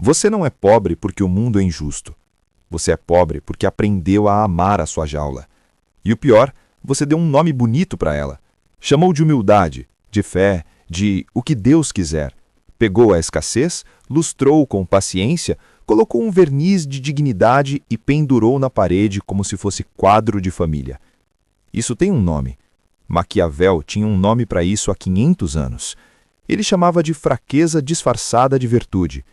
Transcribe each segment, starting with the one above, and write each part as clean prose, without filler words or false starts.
Você não é pobre porque o mundo é injusto. Você é pobre porque aprendeu a amar a sua jaula. E o pior, você deu um nome bonito para ela. Chamou de humildade, de fé, de o que Deus quiser. Pegou a escassez, lustrou com paciência, colocou um verniz de dignidade e pendurou na parede como se fosse quadro de família. Isso tem um nome. Maquiavel tinha um nome para isso há 500 anos. Ele chamava de fraqueza disfarçada de virtude.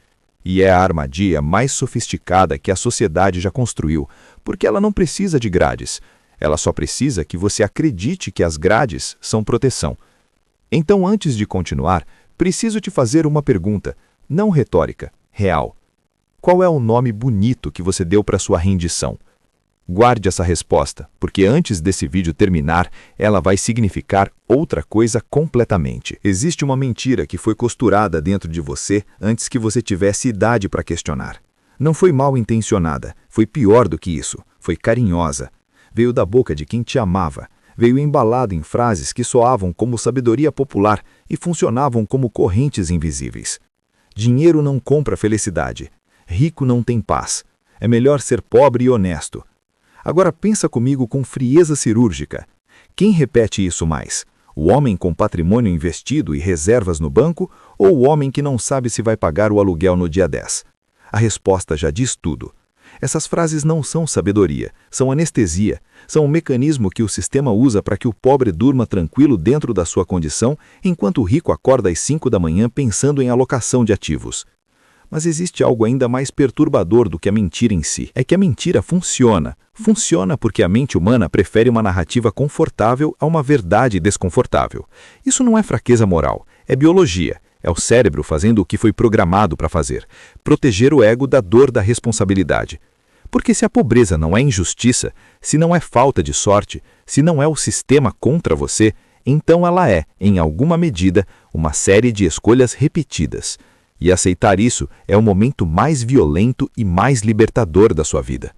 E é a armadilha mais sofisticada que a sociedade já construiu, porque ela não precisa de grades. Ela só precisa que você acredite que as grades são proteção. Então, antes de continuar, preciso te fazer uma pergunta, não retórica, real. Qual é o nome bonito que você deu para sua rendição? Guarde essa resposta, porque antes desse vídeo terminar, ela vai significar outra coisa completamente. Existe uma mentira que foi costurada dentro de você antes que você tivesse idade para questionar. Não foi mal intencionada, foi pior do que isso, foi carinhosa. Veio da boca de quem te amava, veio embalada em frases que soavam como sabedoria popular e funcionavam como correntes invisíveis. Dinheiro não compra felicidade, rico não tem paz, é melhor ser pobre e honesto. Agora pensa comigo com frieza cirúrgica. Quem repete isso mais? O homem com patrimônio investido e reservas no banco ou o homem que não sabe se vai pagar o aluguel no dia 10? A resposta já diz tudo. Essas frases não são sabedoria, são anestesia, são um mecanismo que o sistema usa para que o pobre durma tranquilo dentro da sua condição, enquanto o rico acorda às 5 da manhã pensando em alocação de ativos. Mas existe algo ainda mais perturbador do que a mentira em si. É que a mentira funciona. Funciona porque a mente humana prefere uma narrativa confortável a uma verdade desconfortável. Isso não é fraqueza moral, é biologia. É o cérebro fazendo o que foi programado para fazer. Proteger o ego da dor da responsabilidade. Porque se a pobreza não é injustiça, se não é falta de sorte, se não é o sistema contra você, então ela é, em alguma medida, uma série de escolhas repetidas. E aceitar isso é o momento mais violento e mais libertador da sua vida.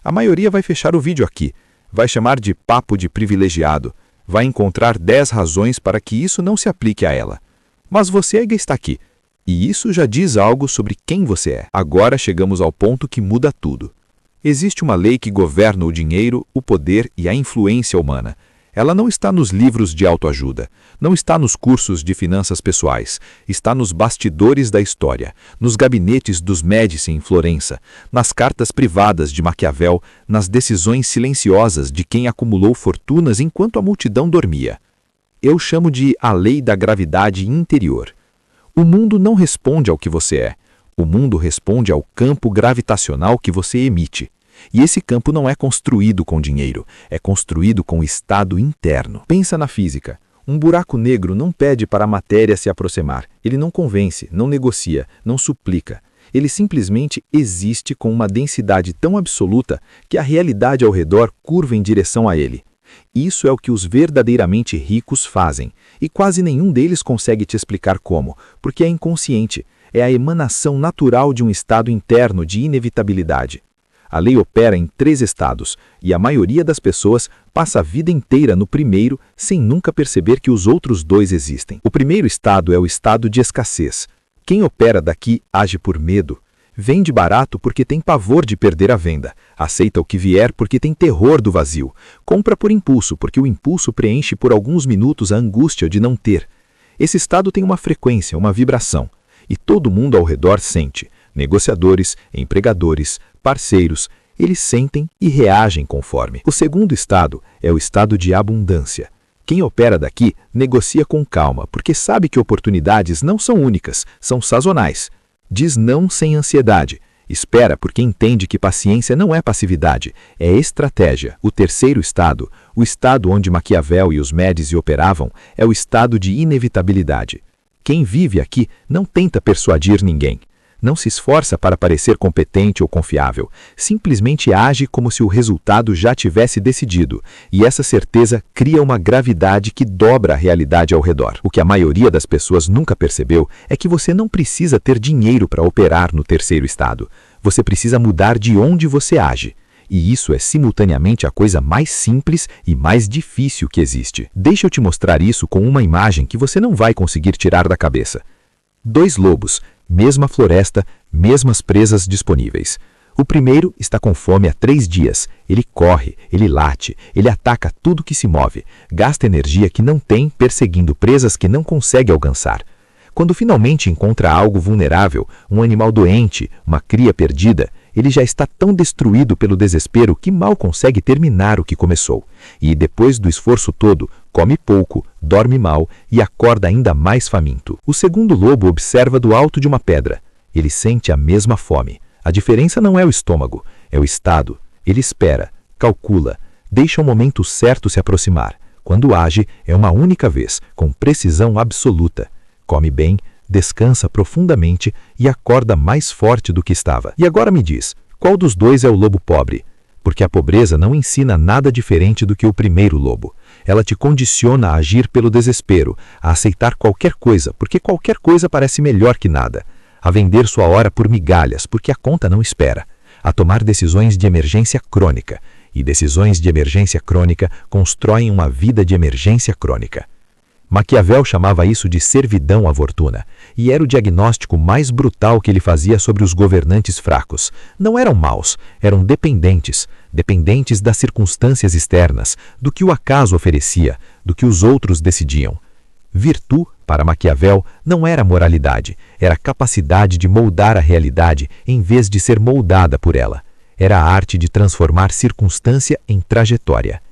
A maioria vai fechar o vídeo aqui, vai chamar de papo de privilegiado, vai encontrar 10 razões para que isso não se aplique a ela. Mas você ainda está aqui, e isso já diz algo sobre quem você é. Agora chegamos ao ponto que muda tudo. Existe uma lei que governa o dinheiro, o poder e a influência humana. Ela não está nos livros de autoajuda, não está nos cursos de finanças pessoais, está nos bastidores da história, nos gabinetes dos Médici em Florença, nas cartas privadas de Maquiavel, nas decisões silenciosas de quem acumulou fortunas enquanto a multidão dormia. Eu chamo de a lei da gravidade interior. O mundo não responde ao que você é, o mundo responde ao campo gravitacional que você emite. E esse campo não é construído com dinheiro, é construído com o estado interno. Pensa na física. Um buraco negro não pede para a matéria se aproximar. Ele não convence, não negocia, não suplica. Ele simplesmente existe com uma densidade tão absoluta que a realidade ao redor curva em direção a ele. Isso é o que os verdadeiramente ricos fazem, e quase nenhum deles consegue te explicar como, porque é inconsciente, é a emanação natural de um estado interno de inevitabilidade. A lei opera em 3 estados, e a maioria das pessoas passa a vida inteira no primeiro sem nunca perceber que os outros 2 existem. O primeiro estado é o estado de escassez. Quem opera daqui age por medo. Vende barato porque tem pavor de perder a venda. Aceita o que vier porque tem terror do vazio. Compra por impulso porque o impulso preenche por alguns minutos a angústia de não ter. Esse estado tem uma frequência, uma vibração. E todo mundo ao redor sente. Negociadores, empregadores, parceiros, eles sentem e reagem conforme. O segundo estado é o estado de abundância. Quem opera daqui negocia com calma, porque sabe que oportunidades não são únicas, são sazonais. Diz não sem ansiedade. Espera porque entende que paciência não é passividade, é estratégia. O terceiro estado, o estado onde Maquiavel e os Médici operavam, é o estado de inevitabilidade. Quem vive aqui não tenta persuadir ninguém. Não se esforça para parecer competente ou confiável, simplesmente age como se o resultado já tivesse decidido, e essa certeza cria uma gravidade que dobra a realidade ao redor. O que a maioria das pessoas nunca percebeu é que você não precisa ter dinheiro para operar no terceiro estado. Você precisa mudar de onde você age. E isso é simultaneamente a coisa mais simples e mais difícil que existe. Deixa eu te mostrar isso com uma imagem que você não vai conseguir tirar da cabeça. 2 lobos, mesma floresta, mesmas presas disponíveis. O primeiro está com fome há 3 dias. Ele corre, ele late, ele ataca tudo que se move, gasta energia que não tem perseguindo presas que não consegue alcançar. Quando finalmente encontra algo vulnerável, um animal doente, uma cria perdida, ele já está tão destruído pelo desespero que mal consegue terminar o que começou. E depois do esforço todo, come pouco, dorme mal e acorda ainda mais faminto. O segundo lobo observa do alto de uma pedra. Ele sente a mesma fome. A diferença não é o estômago, é o estado. Ele espera, calcula, deixa o momento certo se aproximar. Quando age, é uma única vez, com precisão absoluta. Come bem, descansa profundamente e acorda mais forte do que estava. E agora me diz, qual dos dois é o lobo pobre? Porque a pobreza não ensina nada diferente do que o primeiro lobo. Ela te condiciona a agir pelo desespero, a aceitar qualquer coisa, porque qualquer coisa parece melhor que nada. A vender sua hora por migalhas, porque a conta não espera. A tomar decisões de emergência crônica. E decisões de emergência crônica constroem uma vida de emergência crônica. Maquiavel chamava isso de servidão à fortuna, e era o diagnóstico mais brutal que ele fazia sobre os governantes fracos. Não eram maus, eram dependentes, dependentes das circunstâncias externas, do que o acaso oferecia, do que os outros decidiam. Virtude, para Maquiavel, não era moralidade, era capacidade de moldar a realidade em vez de ser moldada por ela. Era a arte de transformar circunstância em trajetória.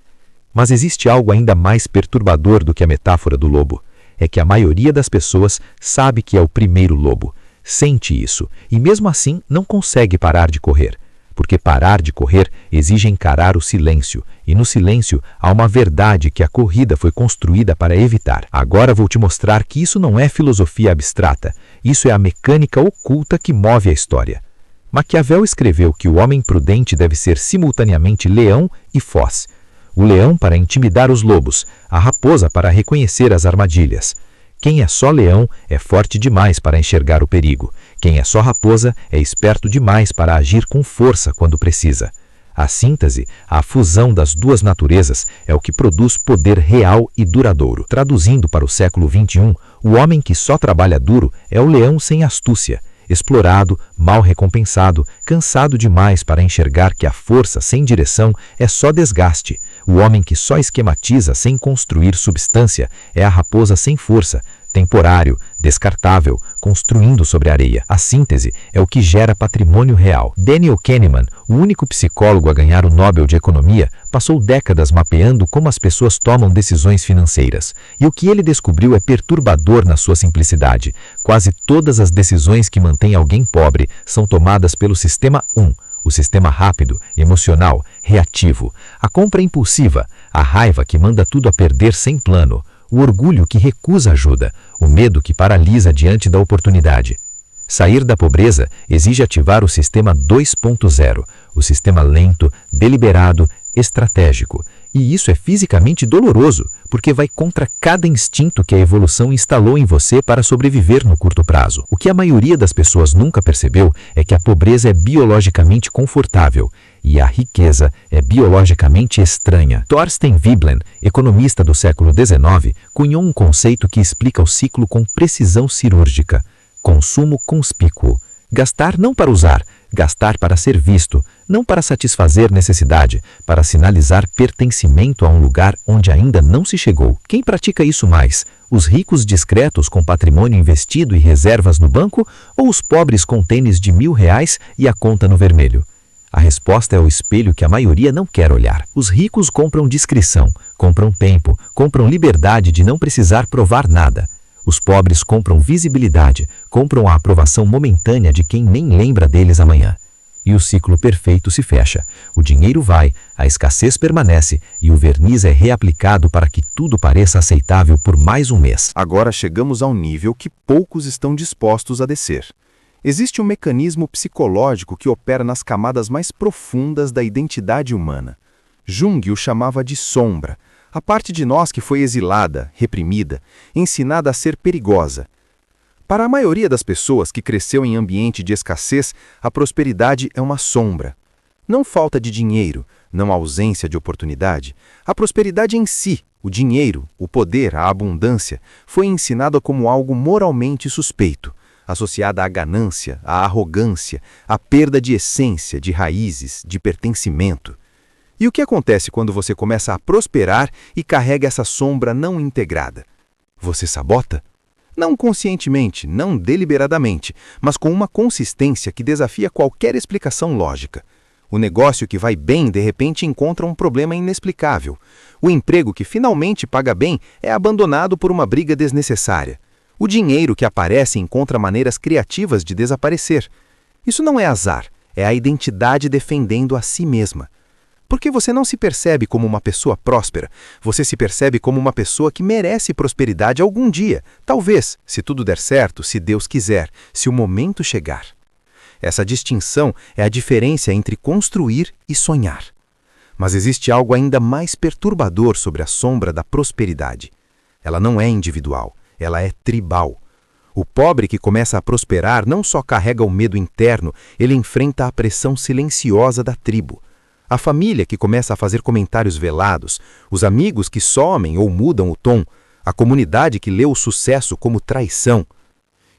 Mas existe algo ainda mais perturbador do que a metáfora do lobo. É que a maioria das pessoas sabe que é o primeiro lobo, sente isso e mesmo assim não consegue parar de correr. Porque parar de correr exige encarar o silêncio, e no silêncio há uma verdade que a corrida foi construída para evitar. Agora vou te mostrar que isso não é filosofia abstrata, isso é a mecânica oculta que move a história. Maquiavel escreveu que o homem prudente deve ser simultaneamente leão e foz. O leão para intimidar os lobos, a raposa para reconhecer as armadilhas. Quem é só leão é forte demais para enxergar o perigo. Quem é só raposa é esperto demais para agir com força quando precisa. A síntese, a fusão das duas naturezas é o que produz poder real e duradouro. Traduzindo para o século XXI, o homem que só trabalha duro é o leão sem astúcia. Explorado, mal recompensado, cansado demais para enxergar que a força sem direção é só desgaste. O homem que só esquematiza sem construir substância é a raposa sem força, temporário, descartável, construindo sobre a areia. A síntese é o que gera patrimônio real. Daniel Kahneman, o único psicólogo a ganhar o Nobel de Economia, passou décadas mapeando como as pessoas tomam decisões financeiras. E o que ele descobriu é perturbador na sua simplicidade. Quase todas as decisões que mantêm alguém pobre são tomadas pelo sistema 1. O sistema rápido, emocional, reativo, a compra impulsiva, a raiva que manda tudo a perder sem plano, o orgulho que recusa ajuda, o medo que paralisa diante da oportunidade. Sair da pobreza exige ativar o sistema 2.0, o sistema lento, deliberado, estratégico. E isso é fisicamente doloroso, porque vai contra cada instinto que a evolução instalou em você para sobreviver no curto prazo. O que a maioria das pessoas nunca percebeu é que a pobreza é biologicamente confortável e a riqueza é biologicamente estranha. Thorstein Veblen, economista do século XIX, cunhou um conceito que explica o ciclo com precisão cirúrgica. Consumo conspícuo. Gastar não para usar, gastar para ser visto, não para satisfazer necessidade, para sinalizar pertencimento a um lugar onde ainda não se chegou. Quem pratica isso mais? Os ricos discretos com patrimônio investido e reservas no banco ou os pobres com tênis de R$ 1.000 e a conta no vermelho? A resposta é o espelho que a maioria não quer olhar. Os ricos compram discrição, compram tempo, compram liberdade de não precisar provar nada. Os pobres compram visibilidade, compram a aprovação momentânea de quem nem lembra deles amanhã. E o ciclo perfeito se fecha. O dinheiro vai, a escassez permanece e o verniz é reaplicado para que tudo pareça aceitável por mais um mês. Agora chegamos a um nível que poucos estão dispostos a descer. Existe um mecanismo psicológico que opera nas camadas mais profundas da identidade humana. Jung o chamava de sombra, a parte de nós que foi exilada, reprimida, ensinada a ser perigosa. Para a maioria das pessoas que cresceu em ambiente de escassez, a prosperidade é uma sombra. Não falta de dinheiro, não ausência de oportunidade. A prosperidade em si, o dinheiro, o poder, a abundância, foi ensinada como algo moralmente suspeito. associada à ganância, à arrogância, à perda de essência, de raízes, de pertencimento. E o que acontece quando você começa a prosperar e carrega essa sombra não integrada? Você sabota? Não conscientemente, não deliberadamente, mas com uma consistência que desafia qualquer explicação lógica. O negócio que vai bem, de repente, encontra um problema inexplicável. O emprego que finalmente paga bem é abandonado por uma briga desnecessária. O dinheiro que aparece encontra maneiras criativas de desaparecer. Isso não é azar, é a identidade defendendo a si mesma. Porque você não se percebe como uma pessoa próspera, você se percebe como uma pessoa que merece prosperidade algum dia, talvez, se tudo der certo, se Deus quiser, se o momento chegar. Essa distinção é a diferença entre construir e sonhar. Mas existe algo ainda mais perturbador sobre a sombra da prosperidade. Ela não é individual, ela é tribal. O pobre que começa a prosperar não só carrega o medo interno, ele enfrenta a pressão silenciosa da tribo. A família que começa a fazer comentários velados, os amigos que somem ou mudam o tom, a comunidade que lê o sucesso como traição.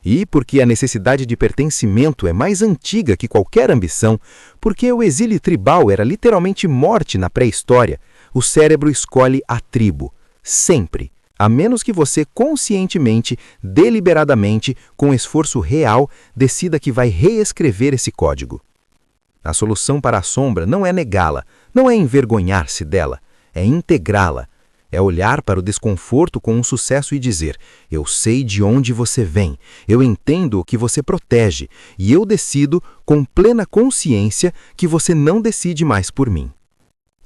E porque a necessidade de pertencimento é mais antiga que qualquer ambição, porque o exílio tribal era literalmente morte na pré-história, o cérebro escolhe a tribo, sempre, a menos que você conscientemente, deliberadamente, com esforço real, decida que vai reescrever esse código. A solução para a sombra não é negá-la, não é envergonhar-se dela, é integrá-la. É olhar para o desconforto com um sucesso e dizer: eu sei de onde você vem, eu entendo o que você protege, e eu decido, com plena consciência, que você não decide mais por mim.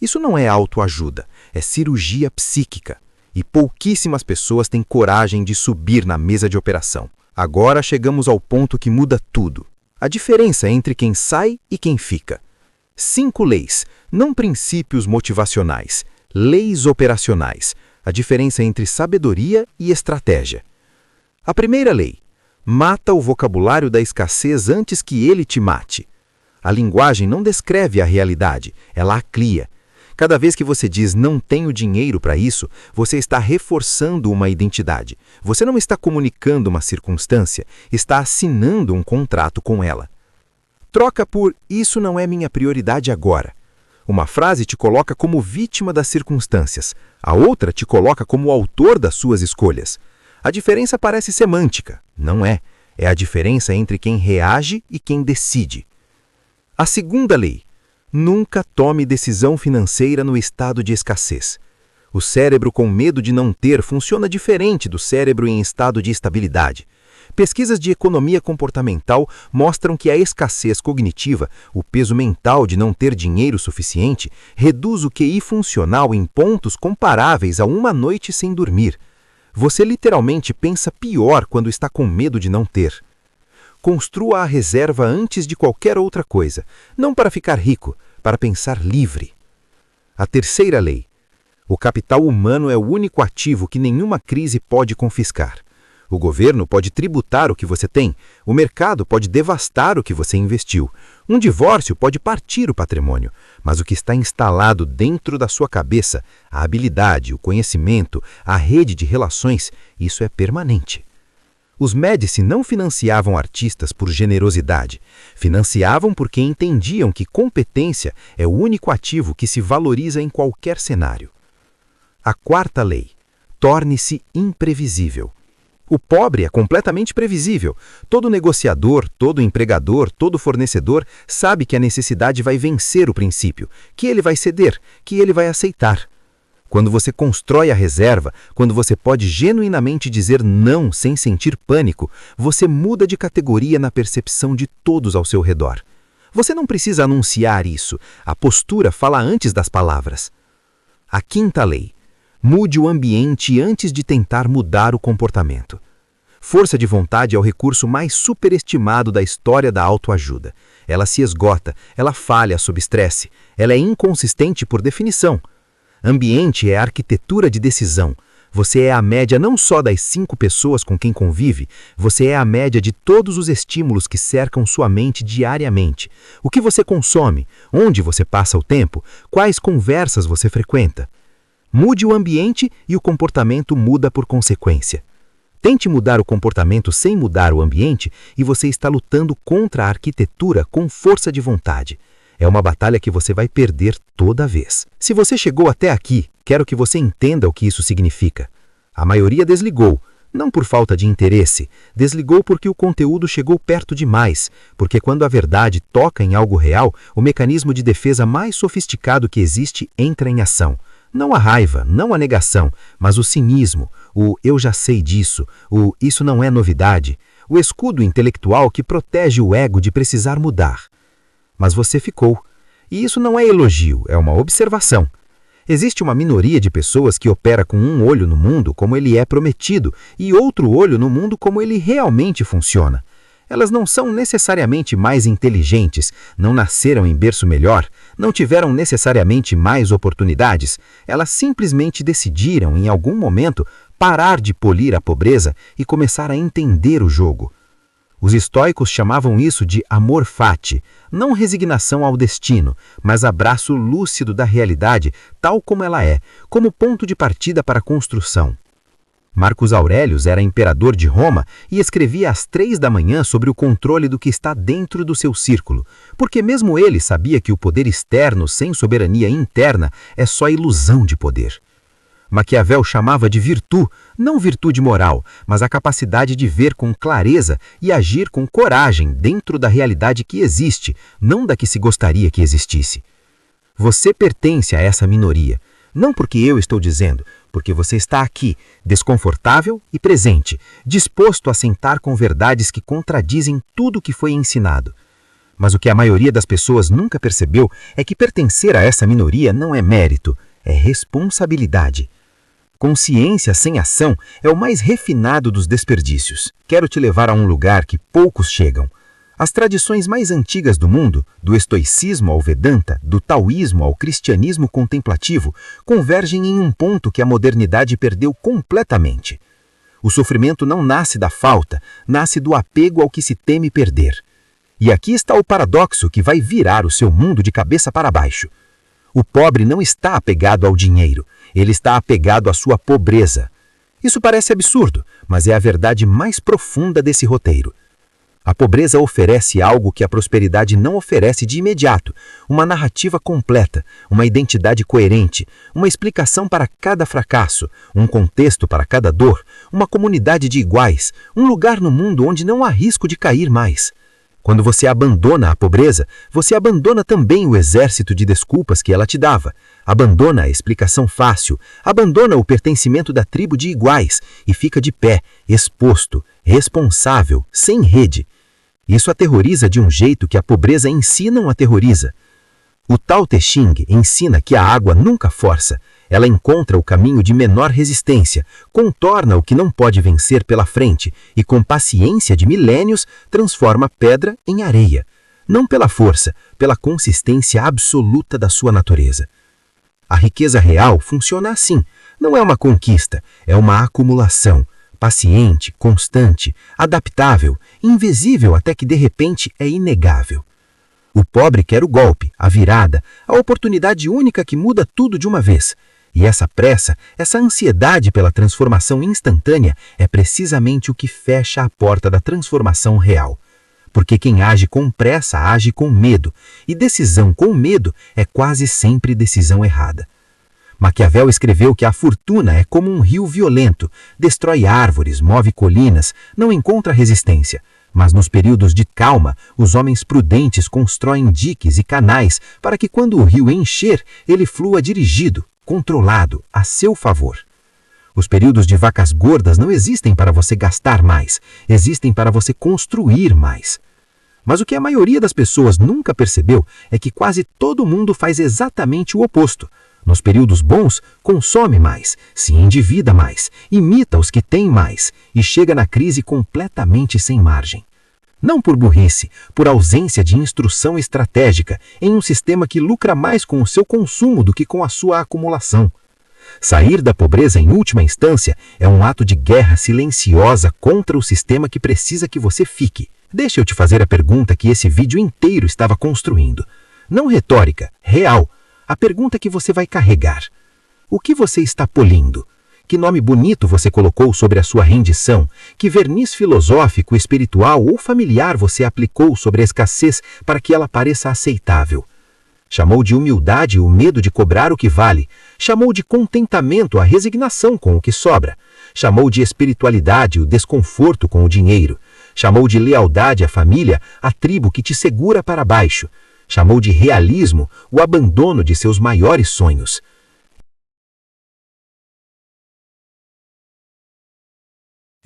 Isso não é autoajuda, é cirurgia psíquica. E pouquíssimas pessoas têm coragem de subir na mesa de operação. Agora chegamos ao ponto que muda tudo. A diferença entre quem sai e quem fica. 5 leis, não princípios motivacionais, leis operacionais. A diferença entre sabedoria e estratégia. A primeira lei: mata o vocabulário da escassez antes que ele te mate. A linguagem não descreve a realidade, ela a cria. Cada vez que você diz não tenho dinheiro para isso, você está reforçando uma identidade. Você não está comunicando uma circunstância, está assinando um contrato com ela. Troca por isso não é minha prioridade agora. Uma frase te coloca como vítima das circunstâncias, a outra te coloca como autor das suas escolhas. A diferença parece semântica, não é. É a diferença entre quem reage e quem decide. A segunda lei: nunca tome decisão financeira no estado de escassez. O cérebro com medo de não ter funciona diferente do cérebro em estado de estabilidade. Pesquisas de economia comportamental mostram que a escassez cognitiva, o peso mental de não ter dinheiro suficiente, reduz o QI funcional em pontos comparáveis a uma noite sem dormir. Você literalmente pensa pior quando está com medo de não ter. Construa a reserva antes de qualquer outra coisa, não para ficar rico, para pensar livre. A terceira lei: o capital humano é o único ativo que nenhuma crise pode confiscar. O governo pode tributar o que você tem, o mercado pode devastar o que você investiu, um divórcio pode partir o patrimônio, mas o que está instalado dentro da sua cabeça, a habilidade, o conhecimento, a rede de relações, isso é permanente. Os Médici não financiavam artistas por generosidade, financiavam porque entendiam que competência é o único ativo que se valoriza em qualquer cenário. A quarta lei: torne-se imprevisível. O pobre é completamente previsível. Todo negociador, todo empregador, todo fornecedor sabe que a necessidade vai vencer o princípio, que ele vai ceder, que ele vai aceitar. Quando você constrói a reserva, quando você pode genuinamente dizer não sem sentir pânico, você muda de categoria na percepção de todos ao seu redor. Você não precisa anunciar isso, a postura fala antes das palavras. A quinta lei: mude o ambiente antes de tentar mudar o comportamento. Força de vontade é o recurso mais superestimado da história da autoajuda. Ela se esgota, ela falha sob estresse, ela é inconsistente por definição. Ambiente é a arquitetura de decisão. Você é a média não só das 5 pessoas com quem convive, você é a média de todos os estímulos que cercam sua mente diariamente. O que você consome, onde você passa o tempo, quais conversas você frequenta. Mude o ambiente e o comportamento muda por consequência. Tente mudar o comportamento sem mudar o ambiente e você está lutando contra a arquitetura com força de vontade. É uma batalha que você vai perder toda vez. Se você chegou até aqui, quero que você entenda o que isso significa. A maioria desligou, não por falta de interesse, desligou porque o conteúdo chegou perto demais, porque quando a verdade toca em algo real, o mecanismo de defesa mais sofisticado que existe entra em ação. Não a raiva, não a negação, mas o cinismo, o eu já sei disso, o isso não é novidade, o escudo intelectual que protege o ego de precisar mudar. Mas você ficou. E isso não é elogio, é uma observação. Existe uma minoria de pessoas que opera com um olho no mundo como ele é prometido e outro olho no mundo como ele realmente funciona. Elas não são necessariamente mais inteligentes, não nasceram em berço melhor, não tiveram necessariamente mais oportunidades. Elas simplesmente decidiram, em algum momento, parar de polir a pobreza e começar a entender o jogo. Os estoicos chamavam isso de amor fati, não resignação ao destino, mas abraço lúcido da realidade tal como ela é, como ponto de partida para a construção. Marcos Aurelius era imperador de Roma e escrevia às 3 da manhã sobre o controle do que está dentro do seu círculo, porque mesmo ele sabia que o poder externo sem soberania interna é só ilusão de poder. Maquiavel chamava de virtude, não virtude moral, mas a capacidade de ver com clareza e agir com coragem dentro da realidade que existe, não da que se gostaria que existisse. Você pertence a essa minoria, não porque eu estou dizendo, porque você está aqui, desconfortável e presente, disposto a sentar com verdades que contradizem tudo o que foi ensinado. Mas o que a maioria das pessoas nunca percebeu é que pertencer a essa minoria não é mérito, é responsabilidade. Consciência sem ação é o mais refinado dos desperdícios. Quero te levar a um lugar que poucos chegam. As tradições mais antigas do mundo, do estoicismo ao Vedanta, do taoísmo ao cristianismo contemplativo, convergem em um ponto que a modernidade perdeu completamente. O sofrimento não nasce da falta, nasce do apego ao que se teme perder. E aqui está o paradoxo que vai virar o seu mundo de cabeça para baixo. O pobre não está apegado ao dinheiro, ele está apegado à sua pobreza. Isso parece absurdo, mas é a verdade mais profunda desse roteiro. A pobreza oferece algo que a prosperidade não oferece de imediato, uma narrativa completa, uma identidade coerente, uma explicação para cada fracasso, um contexto para cada dor, uma comunidade de iguais, um lugar no mundo onde não há risco de cair mais. Quando você abandona a pobreza, você abandona também o exército de desculpas que ela te dava, abandona a explicação fácil, abandona o pertencimento da tribo de iguais e fica de pé, exposto, responsável, sem rede. Isso aterroriza de um jeito que a pobreza em si não aterroriza. O Tao Te Ching ensina que a água nunca força. Ela encontra o caminho de menor resistência, contorna o que não pode vencer pela frente e, com paciência de milênios, transforma pedra em areia. Não pela força, pela consistência absoluta da sua natureza. A riqueza real funciona assim. Não é uma conquista, é uma acumulação. Paciente, constante, adaptável, invisível até que de repente é inegável. O pobre quer o golpe, a virada, a oportunidade única que muda tudo de uma vez. E essa pressa, essa ansiedade pela transformação instantânea é precisamente o que fecha a porta da transformação real. Porque quem age com pressa age com medo, e decisão com medo é quase sempre decisão errada. Maquiavel escreveu que a fortuna é como um rio violento, destrói árvores, move colinas, não encontra resistência. Mas nos períodos de calma, os homens prudentes constroem diques e canais para que quando o rio encher, ele flua dirigido, controlado, a seu favor. Os períodos de vacas gordas não existem para você gastar mais, existem para você construir mais. Mas o que a maioria das pessoas nunca percebeu é que quase todo mundo faz exatamente o oposto. Nos períodos bons, consome mais, se endivida mais, imita os que têm mais e chega na crise completamente sem margem. Não por burrice, por ausência de instrução estratégica em um sistema que lucra mais com o seu consumo do que com a sua acumulação. Sair da pobreza em última instância é um ato de guerra silenciosa contra o sistema que precisa que você fique. Deixa eu te fazer a pergunta que esse vídeo inteiro estava construindo. Não retórica, real. A pergunta que você vai carregar. O que você está polindo? Que nome bonito você colocou sobre a sua rendição? Que verniz filosófico, espiritual ou familiar você aplicou sobre a escassez para que ela pareça aceitável? Chamou de humildade o medo de cobrar o que vale. Chamou de contentamento a resignação com o que sobra. Chamou de espiritualidade o desconforto com o dinheiro. Chamou de lealdade à família a tribo que te segura para baixo. Chamou de realismo o abandono de seus maiores sonhos.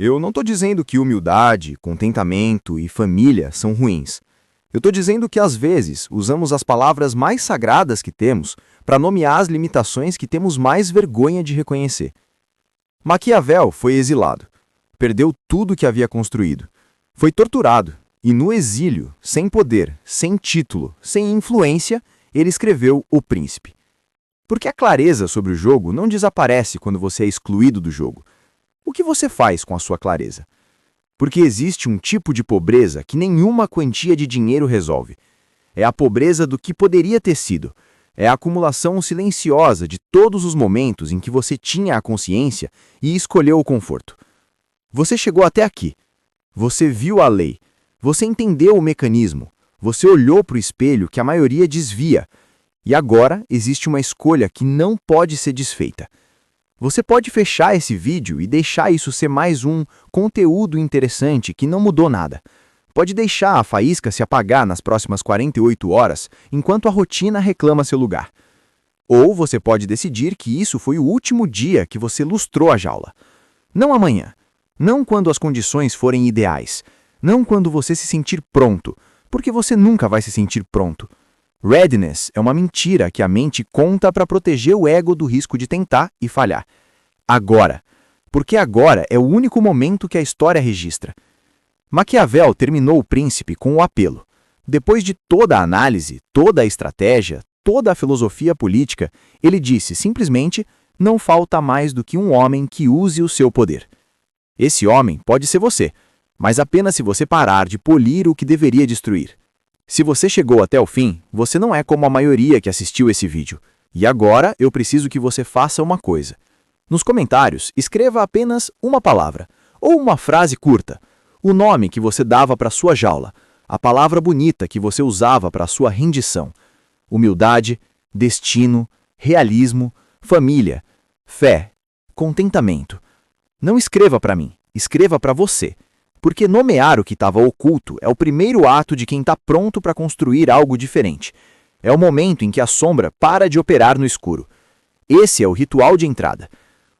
Eu não estou dizendo que humildade, contentamento e família são ruins. Eu estou dizendo que, às vezes, usamos as palavras mais sagradas que temos para nomear as limitações que temos mais vergonha de reconhecer. Maquiavel foi exilado. Perdeu tudo que havia construído. Foi torturado. E no exílio, sem poder, sem título, sem influência, ele escreveu O Príncipe. Porque a clareza sobre o jogo não desaparece quando você é excluído do jogo. O que você faz com a sua clareza? Porque existe um tipo de pobreza que nenhuma quantia de dinheiro resolve. É a pobreza do que poderia ter sido. É a acumulação silenciosa de todos os momentos em que você tinha a consciência e escolheu o conforto. Você chegou até aqui. Você viu a lei. Você entendeu o mecanismo. Você olhou para o espelho que a maioria desvia. E agora existe uma escolha que não pode ser desfeita. Você pode fechar esse vídeo e deixar isso ser mais um conteúdo interessante que não mudou nada. Pode deixar a faísca se apagar nas próximas 48 horas, enquanto a rotina reclama seu lugar. Ou você pode decidir que isso foi o último dia que você lustrou a jaula. Não amanhã. Não quando as condições forem ideais. Não quando você se sentir pronto, porque você nunca vai se sentir pronto. Readiness é uma mentira que a mente conta para proteger o ego do risco de tentar e falhar. Agora. Porque agora é o único momento que a história registra. Maquiavel terminou O Príncipe com o apelo. Depois de toda a análise, toda a estratégia, toda a filosofia política, ele disse simplesmente: não falta mais do que um homem que use o seu poder. Esse homem pode ser você, mas apenas se você parar de polir o que deveria destruir. Se você chegou até o fim, você não é como a maioria que assistiu esse vídeo. E agora eu preciso que você faça uma coisa. Nos comentários, escreva apenas uma palavra, ou uma frase curta, o nome que você dava para sua jaula, a palavra bonita que você usava para sua rendição. Humildade, destino, realismo, família, fé, contentamento. Não escreva para mim, escreva para você. Porque nomear o que estava oculto é o primeiro ato de quem está pronto para construir algo diferente. É o momento em que a sombra para de operar no escuro. Esse é o ritual de entrada.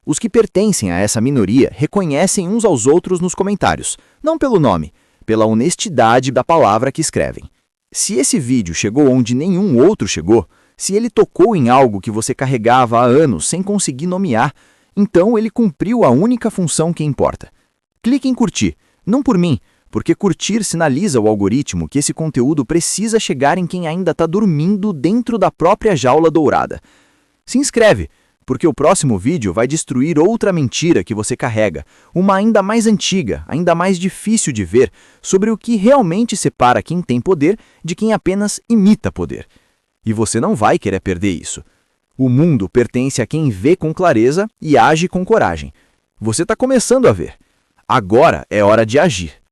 Os que pertencem a essa minoria reconhecem uns aos outros nos comentários, não pelo nome, pela honestidade da palavra que escrevem. Se esse vídeo chegou onde nenhum outro chegou, se ele tocou em algo que você carregava há anos sem conseguir nomear, então ele cumpriu a única função que importa. Clique em curtir. Não por mim, porque curtir sinaliza ao algoritmo que esse conteúdo precisa chegar em quem ainda está dormindo dentro da própria jaula dourada. Se inscreve, porque o próximo vídeo vai destruir outra mentira que você carrega, uma ainda mais antiga, ainda mais difícil de ver, sobre o que realmente separa quem tem poder de quem apenas imita poder. E você não vai querer perder isso. O mundo pertence a quem vê com clareza e age com coragem. Você está começando a ver. Agora é hora de agir.